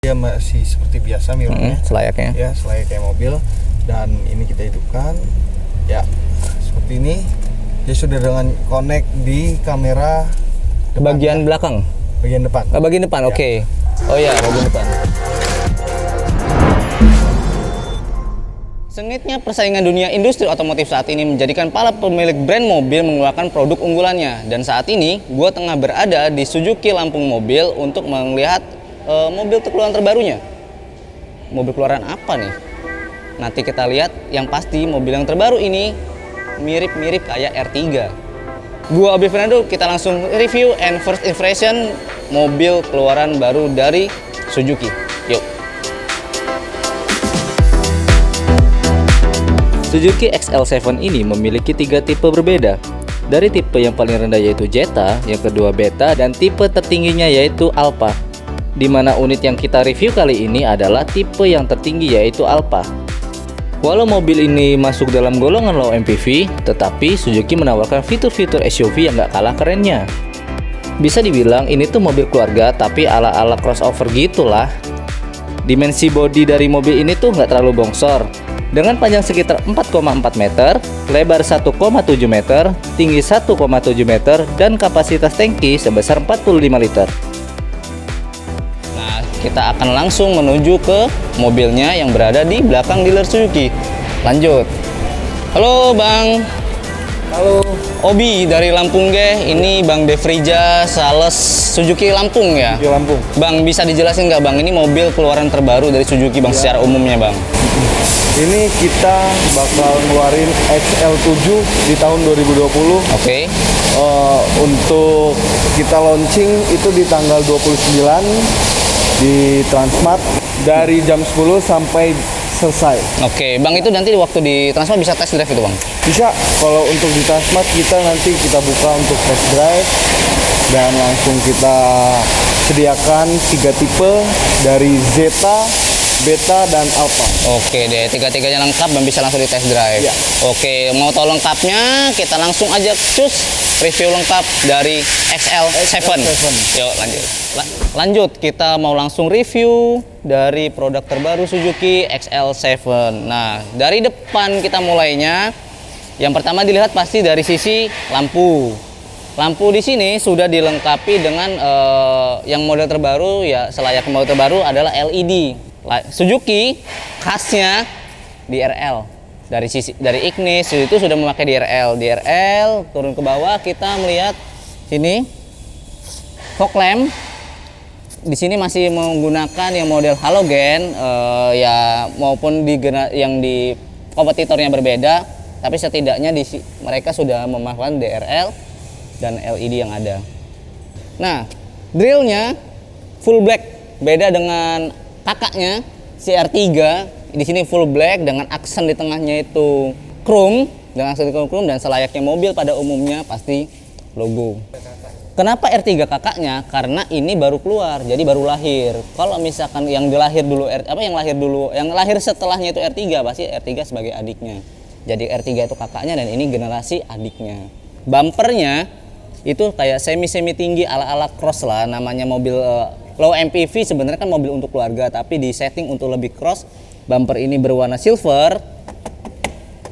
Dia masih seperti biasa mirrornya, selayaknya. ya selayaknya mobil. Dan ini kita hidupkan, ya seperti ini. Dia sudah dengan connect di kamera Bagian belakang, bagian depan. bagian depan, Ya. oke. Oh ya, bagian depan. Sengitnya persaingan dunia industri otomotif saat ini menjadikan para pemilik brand mobil mengeluarkan produk unggulannya. Dan saat ini, gue tengah berada di Suzuki Lampung Mobil untuk melihat mobil keluaran terbarunya. Mobil keluaran apa nih? Nanti kita lihat. Yang pasti mobil yang terbaru ini mirip-mirip kayak R3. Gua Abi Fernando, kita langsung review and first impression mobil keluaran baru dari Suzuki. Yuk. Suzuki XL7 ini memiliki 3 tipe berbeda. Dari tipe yang paling rendah yaitu Jetta, yang kedua Beta, dan tipe tertingginya yaitu Alpha. Di mana unit yang kita review kali ini adalah tipe yang tertinggi yaitu Alpha. Walau mobil ini masuk dalam golongan low MPV, tetapi Suzuki menawarkan fitur-fitur SUV yang gak kalah kerennya. Bisa dibilang ini tuh mobil keluarga tapi ala-ala crossover gitulah. Dimensi bodi dari mobil ini tuh gak terlalu bongsor. Dengan panjang sekitar 4,4 meter, lebar 1,7 meter, tinggi 1,7 meter, dan kapasitas tangki sebesar 45 liter. Kita akan langsung menuju ke mobilnya yang berada di belakang dealer Suzuki. Lanjut. Halo Bang. Halo. Obi dari Lampung ge. Ini Bang Defrija Sales Suzuki Lampung ya? Di Lampung. Bang, bisa dijelasin nggak Bang? Ini mobil keluaran terbaru dari Suzuki Bang secara umumnya Bang. Ini kita bakal ngeluarin XL7 di tahun 2020. Oke. Untuk kita launching itu di tanggal 29 di Transmart dari jam 10 sampai selesai. Oke, Bang, itu nanti waktu di Transmart bisa test drive itu Bang? Bisa, kalau untuk di Transmart kita nanti kita buka untuk test drive dan langsung kita sediakan 3 tipe dari Zeta, Beta, dan Alpha. Oke deh, tiga-tiganya lengkap dan bisa langsung di test drive. Ya. Oke, mau tahu lengkapnya? Kita langsung aja cus review lengkap dari XL7. Yuk lanjut. Lanjut, kita mau langsung review dari produk terbaru Suzuki XL7. Nah, dari depan kita mulainya. Yang pertama dilihat pasti dari sisi lampu. Lampu di sini sudah dilengkapi dengan yang model terbaru ya, selayaknya model terbaru adalah LED. Suzuki khasnya DRL. Dari Ignis itu sudah memakai DRL. Turun ke bawah kita melihat sini fog lamp. Di sini masih menggunakan yang model halogen ya, maupun yang di kompetitornya berbeda, tapi setidaknya mereka sudah memanfaatkan DRL dan LED yang ada. Nah, grillnya full black, beda dengan kakaknya si R3. Di sini full black dengan aksen di tengahnya itu chrome, dan selayaknya mobil pada umumnya pasti logo. Kenapa R3 kakaknya? Karena ini baru keluar, jadi baru lahir. Kalau misalkan yang lahir setelahnya itu R3, pasti R3 sebagai adiknya. Jadi R3 itu kakaknya dan ini generasi adiknya. Bumpernya itu kayak semi tinggi ala cross lah, namanya mobil low MPV. Sebenarnya kan mobil untuk keluarga, tapi di setting untuk lebih cross. Bumper ini berwarna silver,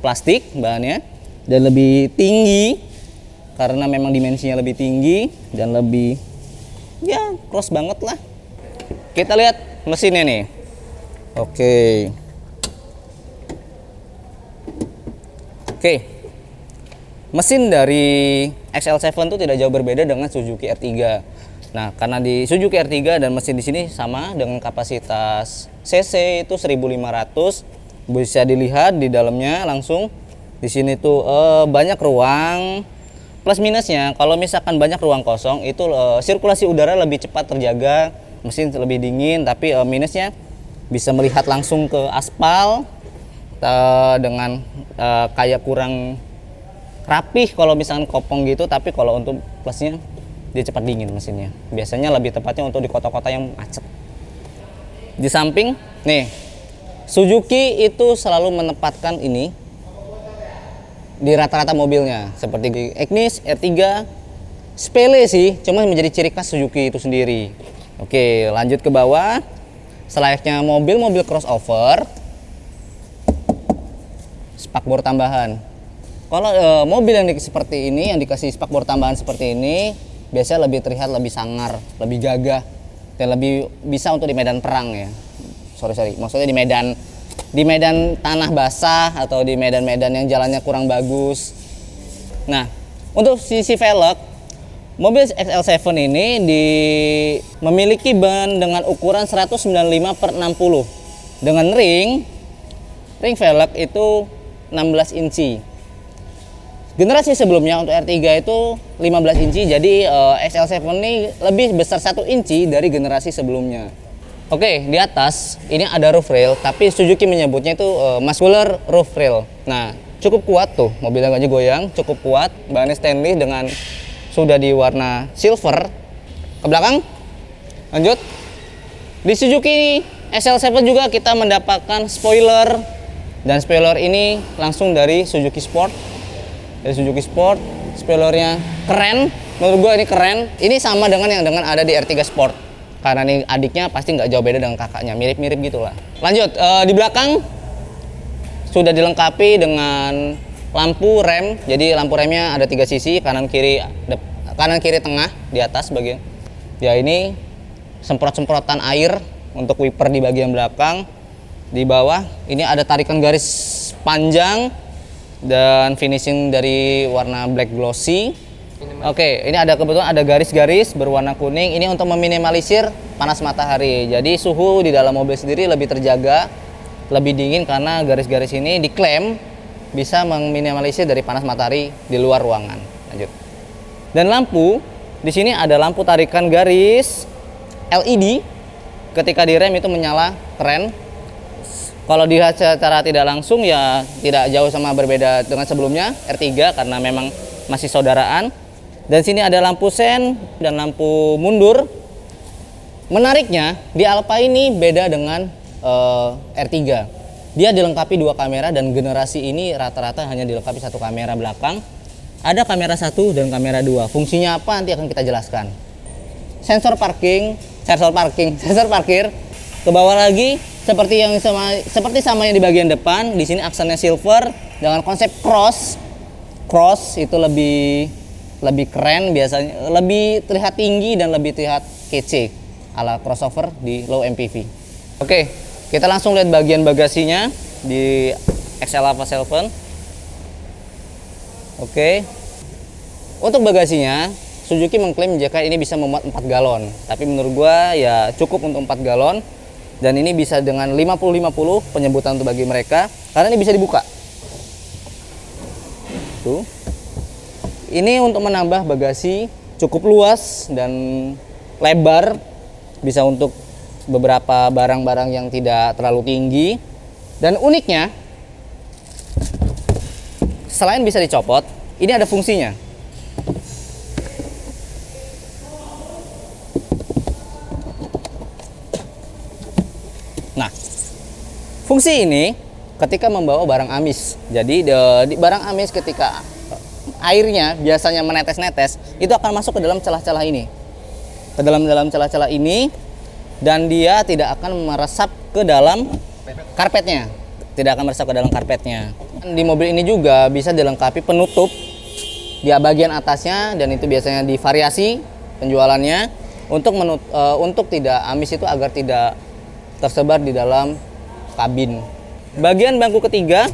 plastik bahannya, dan lebih tinggi karena memang dimensinya lebih tinggi dan lebih ya cross banget lah. Kita lihat mesinnya nih. Oke. Mesin dari XL7 itu tidak jauh berbeda dengan Suzuki R3. Nah, karena di Suzuki R3 dan mesin di sini sama dengan kapasitas cc itu 1500. Bisa dilihat di dalamnya langsung. Di sini tuh banyak ruang. Plus minusnya, kalau misalkan banyak ruang kosong itu sirkulasi udara lebih cepat terjaga, mesin lebih dingin. Tapi minusnya bisa melihat langsung ke aspal dengan kayak kurang rapih kalau misalkan kopong gitu. Tapi kalau untuk plusnya, dia cepat dingin mesinnya. Biasanya lebih tepatnya untuk di kota-kota yang macet. Di samping nih, Suzuki itu selalu menempatkan ini di rata-rata mobilnya, seperti di Ignis, R3. Sepele sih, cuma menjadi ciri khas Suzuki itu sendiri. Oke, lanjut ke bawah. selayaknya mobil-mobil crossover, spakbor tambahan. Kalau mobil yang seperti ini, yang dikasih spakbor tambahan seperti ini, biasanya lebih terlihat lebih sangar, lebih gagah, dan lebih bisa untuk di medan perang ya. Sorry, maksudnya di medan tanah basah atau di medan-medan yang jalannya kurang bagus. Nah, untuk sisi velg, mobil XL7 ini memiliki ban dengan ukuran 195/60 dengan ring velg itu 16 inci. Generasi sebelumnya untuk R3 itu 15 inci, jadi XL7 ini lebih besar 1 inci dari generasi sebelumnya. Oke, di atas ini ada roof rail, tapi Suzuki menyebutnya itu muscular roof rail. Nah, cukup kuat tuh, mobilnya nggak goyang, cukup kuat. Bahannya stainless dengan sudah di warna silver. Ke belakang, lanjut. Di Suzuki SL7 juga kita mendapatkan spoiler, dan spoiler ini langsung dari Suzuki Sport. Dari Suzuki Sport, spoilernya keren. Menurut gue ini keren. Ini sama dengan yang ada di R3 Sport. Karena ini adiknya pasti nggak jauh beda dengan kakaknya, mirip-mirip gitulah. Lanjut, di belakang sudah dilengkapi dengan lampu rem. Jadi lampu remnya ada 3 sisi, kanan kiri tengah, di atas bagian. Ya ini semprot-semprotan air untuk wiper di bagian belakang. Di bawah ini ada tarikan garis panjang dan finishing dari warna black glossy. Oke, ini kebetulan ada garis-garis berwarna kuning. Ini untuk meminimalisir panas matahari. Jadi suhu di dalam mobil sendiri lebih terjaga, lebih dingin karena garis-garis ini diklaim bisa meminimalisir dari panas matahari di luar ruangan. Lanjut. Dan lampu, di sini ada lampu tarikan garis LED. Ketika direm itu menyala, keren. Kalau dilihat secara tidak langsung ya tidak jauh sama berbeda dengan sebelumnya R3 karena memang masih saudaraan. Dan sini ada lampu sen dan lampu mundur. Menariknya di Alfa ini beda dengan R3. Dia dilengkapi 2 kamera dan generasi ini rata-rata hanya dilengkapi 1 kamera belakang. Ada kamera 1 dan kamera 2. Fungsinya apa nanti akan kita jelaskan. Sensor parkir. Ke bawah lagi seperti sama yang di bagian depan. Di sini aksennya silver dengan konsep cross. Cross itu lebih keren, biasanya lebih terlihat tinggi dan lebih terlihat kece ala crossover di low MPV. Oke, kita langsung lihat bagian bagasinya di XL Alfa 7. Oke, untuk bagasinya Suzuki mengklaim jika ini bisa memuat 4 galon, tapi menurut gua ya cukup untuk 4 galon. Dan ini bisa dengan 50-50 penyebutan untuk bagi mereka karena ini bisa dibuka tuh. Ini untuk menambah bagasi cukup luas dan lebar, bisa untuk beberapa barang-barang yang tidak terlalu tinggi. Dan uniknya, selain bisa dicopot, ini ada fungsinya. Nah, fungsi ini ketika membawa barang amis. Jadi di barang amis ketika airnya biasanya menetes-netes, itu akan masuk ke dalam celah-celah ini. Ke dalam celah-celah ini, dan dia tidak akan meresap ke dalam karpetnya. Tidak akan meresap ke dalam karpetnya. Di mobil ini juga bisa dilengkapi penutup di bagian atasnya, dan itu biasanya divariasi penjualannya untuk tidak amis itu agar tidak tersebar di dalam kabin. Bagian bangku ketiga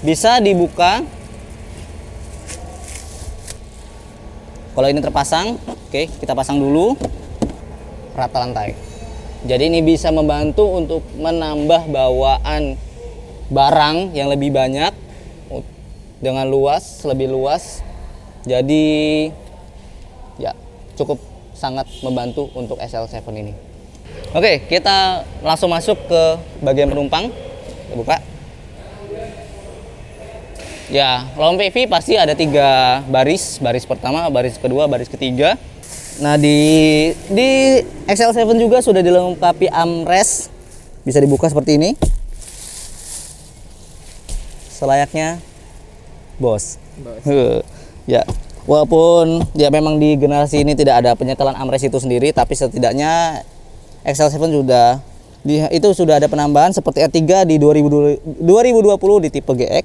bisa dibuka. Kalau ini terpasang, oke, kita pasang dulu rata lantai. Jadi ini bisa membantu untuk menambah bawaan barang yang lebih banyak dengan lebih luas. Jadi ya cukup sangat membantu untuk SL7 ini. Oke, kita langsung masuk ke bagian penumpang. Kita buka. Ya, low MPV pasti ada 3 baris. Baris pertama, baris kedua, baris ketiga. Nah, di XL7 juga sudah dilengkapi armrest. Bisa dibuka seperti ini. Selayaknya bos. Ya, walaupun ya memang di generasi ini tidak ada penyetelan armrest itu sendiri, tapi setidaknya XL7 sudah itu sudah ada penambahan seperti R3 di 2020 di tipe GX.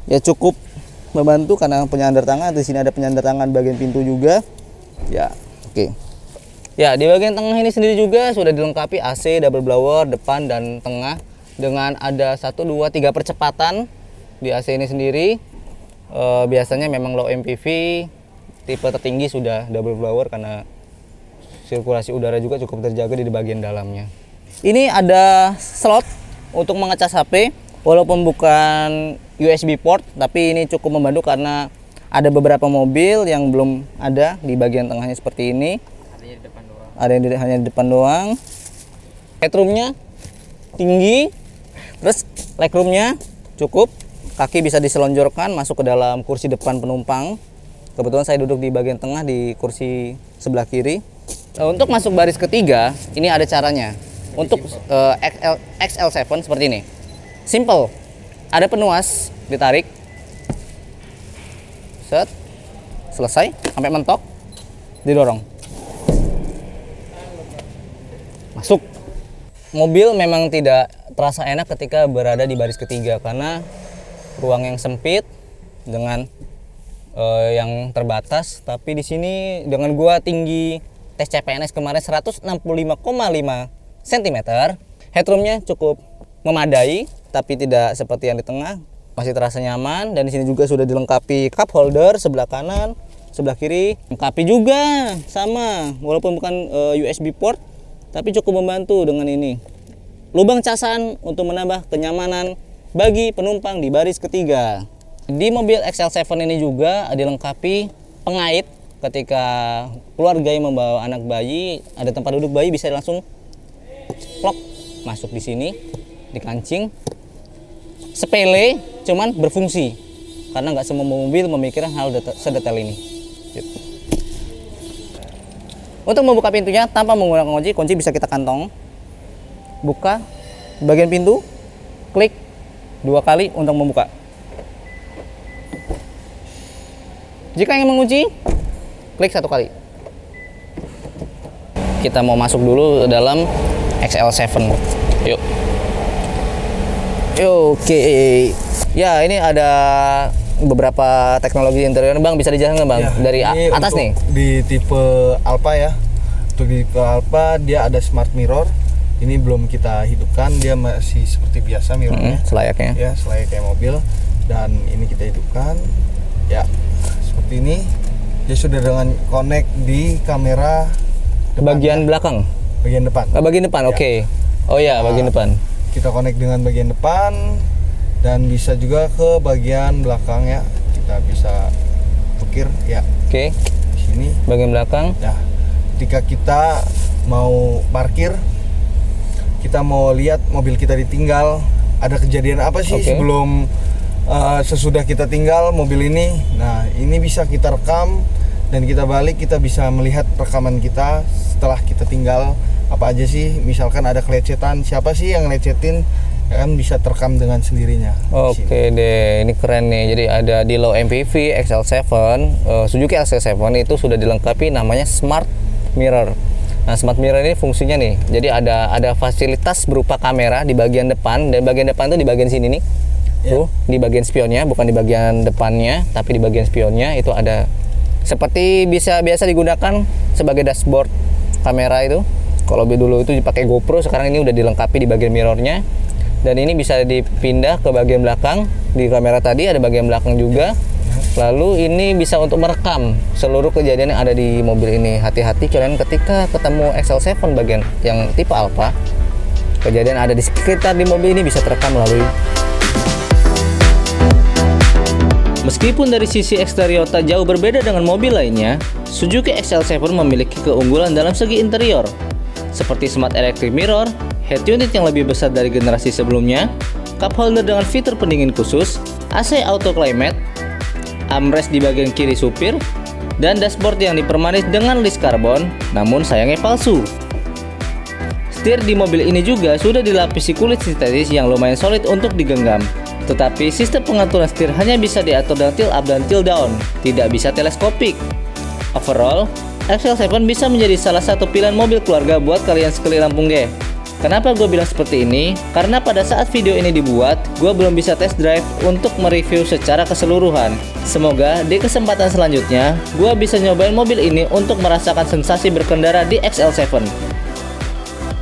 Ya cukup membantu karena penyandar tangan. Di sini ada penyandar tangan bagian pintu juga. Ya, oke. Ya, di bagian tengah ini sendiri juga sudah dilengkapi AC double blower depan dan tengah dengan ada 1 2 3 percepatan di AC ini sendiri. Biasanya memang low MPV tipe tertinggi sudah double blower karena sirkulasi udara juga cukup terjaga di bagian dalamnya. Ini ada slot untuk mengecas HP, walaupun bukan USB port, tapi ini cukup membantu karena ada beberapa mobil yang belum ada di bagian tengahnya seperti ini. Adanya di depan doang. Ada yang hanya di depan doang. Headroomnya tinggi, terus legroomnya cukup. Kaki bisa diselonjorkan masuk ke dalam kursi depan penumpang. Kebetulan saya duduk di bagian tengah di kursi sebelah kiri. Untuk masuk baris ketiga, ini ada caranya. Untuk XL7 seperti ini. Simple. Ada penuas, ditarik. Set. Selesai sampai mentok. Didorong. Masuk. Mobil memang tidak terasa enak ketika berada di baris ketiga karena ruang yang sempit dengan yang terbatas, tapi di sini dengan gua tinggi tes CPNS kemarin 165,5 cm, headroomnya cukup memadai, tapi tidak seperti yang di tengah, masih terasa nyaman. Dan di sini juga sudah dilengkapi cup holder sebelah kanan, sebelah kiri, lengkapi juga sama, walaupun bukan USB port, tapi cukup membantu dengan ini. Lubang casan untuk menambah kenyamanan bagi penumpang di baris ketiga. Di mobil XL7 ini juga dilengkapi pengait. Ketika keluarga yang membawa anak bayi, ada tempat duduk bayi, bisa langsung plok masuk di sini, di kancing. Sepele, cuman berfungsi karena nggak semua mobil memikirkan hal sedetail ini. Untuk membuka pintunya tanpa menggunakan kunci, kunci bisa kita kantong. Buka bagian pintu, klik 2 kali untuk membuka. Jika ingin mengunci, klik 1 kali. Kita mau masuk dulu ke dalam XL7. Yuk. Oke. Ya, ini ada beberapa teknologi interior, Bang. Bisa dijelaskan, Bang? Ya, dari atas nih. Di tipe Alfa ya. Untuk di tipe Alfa dia ada smart mirror. Ini belum kita hidupkan, dia masih seperti biasa mirrornya. Selayaknya. Ya, selayaknya mobil. Dan ini kita hidupkan. Ya, seperti ini. Dia sudah dengan connect di kamera depan, bagian belakang. Bagian depan. Bagian depan, ya. Oke. Oh ya, bagian depan. Kita connect dengan bagian depan dan bisa juga ke bagian belakang ya. Kita bisa ukir ya. Oke. Di sini bagian belakang. Ya. Ketika kita mau parkir, kita mau lihat mobil kita ditinggal, ada kejadian apa sih sebelum sesudah kita tinggal mobil ini. Nah, ini bisa kita rekam dan kita balik, kita bisa melihat rekaman kita setelah kita tinggal apa aja sih. Misalkan ada kelecetan, siapa sih yang ngelecetin, kan bisa terekam dengan sendirinya. Oke deh, ini keren nih. Jadi ada di low MPV XL7, Suzuki XL7 itu sudah dilengkapi namanya smart mirror. Nah, smart mirror ini fungsinya nih, jadi ada fasilitas berupa kamera di bagian depan, dan bagian depan itu di bagian sini nih. Tuh, di bagian spionnya, bukan di bagian depannya, tapi di bagian spionnya itu ada seperti biasa digunakan sebagai dashboard kamera itu. Kalau dulu itu dipakai GoPro, sekarang ini udah dilengkapi di bagian mirrornya. Dan ini bisa dipindah ke bagian belakang. Di kamera tadi ada bagian belakang juga. Lalu ini bisa untuk merekam seluruh kejadian yang ada di mobil ini. Hati-hati kalian ketika ketemu XL7 bagian yang tipe Alfa, kejadian ada di sekitar di mobil ini bisa terekam melalui. Meskipun dari sisi eksterior tak jauh berbeda dengan mobil lainnya, Suzuki XL7 memiliki keunggulan dalam segi interior, seperti smart electric mirror, head unit yang lebih besar dari generasi sebelumnya, cup holder dengan fitur pendingin khusus, AC auto climate, armrest di bagian kiri supir, dan dashboard yang dipermanis dengan list karbon, namun sayangnya palsu. Setir di mobil ini juga sudah dilapisi kulit sintetis yang lumayan solid untuk digenggam. Tetapi sistem pengaturan setir hanya bisa diatur dengan tilt up dan tilt down, tidak bisa teleskopik. Overall, XL7 bisa menjadi salah satu pilihan mobil keluarga buat kalian sekali Lampung G. Kenapa gue bilang seperti ini? Karena pada saat video ini dibuat, gue belum bisa test drive untuk mereview secara keseluruhan. Semoga di kesempatan selanjutnya, gue bisa nyobain mobil ini untuk merasakan sensasi berkendara di XL7.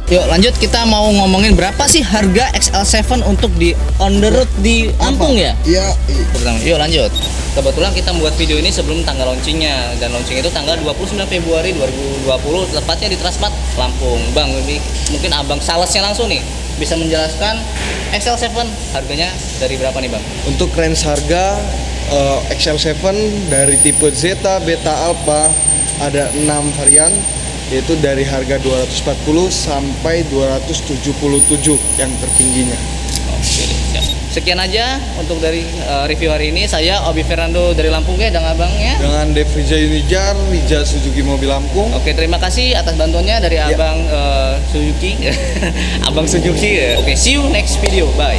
Yuk lanjut, kita mau ngomongin berapa sih harga XL7 untuk di on the road di Lampung ya? Iya. Pertama, yuk lanjut. Kebetulan kita membuat video ini sebelum tanggal launchingnya, dan launching itu tanggal 29 Februari 2020, tepatnya di Transmart Lampung. Bang, ini mungkin abang salesnya langsung nih bisa menjelaskan XL7 harganya dari berapa nih bang? Untuk range harga XL7 dari tipe Zeta, Beta, Alpha ada 6 varian, yaitu dari harga 240 sampai 277 yang tertingginya. Oke, siap. Sekian aja untuk dari review hari ini. Saya Obi Fernando dari Lampung ya, dengan abangnya. Dengan Devriza Yunijar, Rija Suzuki Mobil Lampung. Oke, terima kasih atas bantuannya dari abang Suzuki. Abang Suzuki. Oke, see you next video. Bye.